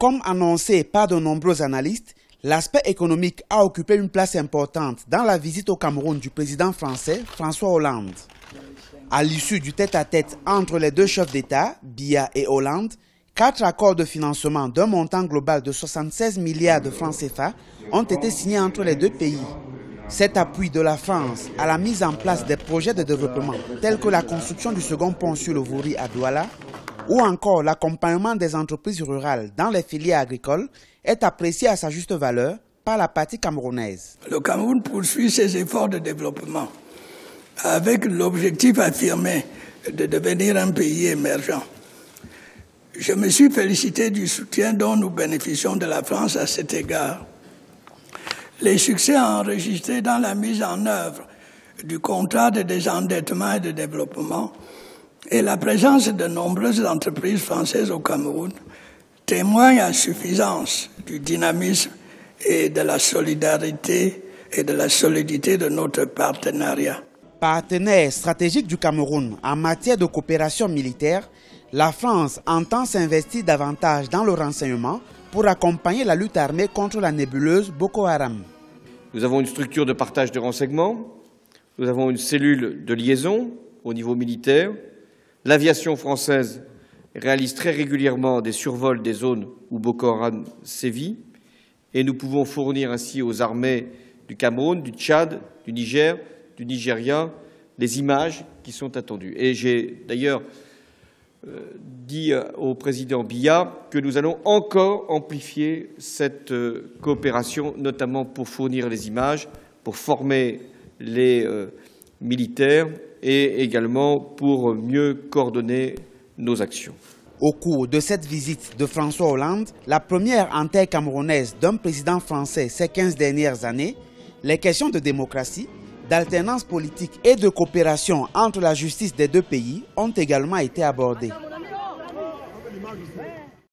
Comme annoncé par de nombreux analystes, l'aspect économique a occupé une place importante dans la visite au Cameroun du président français François Hollande. À l'issue du tête-à-tête entre les deux chefs d'État, Biya et Hollande, 4 accords de financement d'un montant global de 76 milliards de francs CFA ont été signés entre les deux pays. Cet appui de la France à la mise en place des projets de développement tels que la construction du second pont sur le Vouri à Douala ou encore l'accompagnement des entreprises rurales dans les filières agricoles est apprécié à sa juste valeur par la partie camerounaise. Le Cameroun poursuit ses efforts de développement avec l'objectif affirmé de devenir un pays émergent. Je me suis félicité du soutien dont nous bénéficions de la France à cet égard. Les succès enregistrés dans la mise en œuvre du contrat de désendettement et de développement et la présence de nombreuses entreprises françaises au Cameroun témoignent à suffisance du dynamisme et de la solidarité et de la solidité de notre partenariat. Partenaire stratégique du Cameroun en matière de coopération militaire, la France entend s'investir davantage dans le renseignement pour accompagner la lutte armée contre la nébuleuse Boko Haram. Nous avons une structure de partage de renseignements, nous avons une cellule de liaison au niveau militaire. L'aviation française réalise très régulièrement des survols des zones où Boko Haram sévit et nous pouvons fournir ainsi aux armées du Cameroun, du Tchad, du Niger, du Nigeria les images qui sont attendues. Et j'ai d'ailleurs dit au président Biya que nous allons encore amplifier cette coopération, notamment pour fournir les images, pour former les militaires et également pour mieux coordonner nos actions. Au cours de cette visite de François Hollande, la première intercamerounaise d'un président français ces 15 dernières années, les questions de démocratie, d'alternance politique et de coopération entre la justice des deux pays ont également été abordées.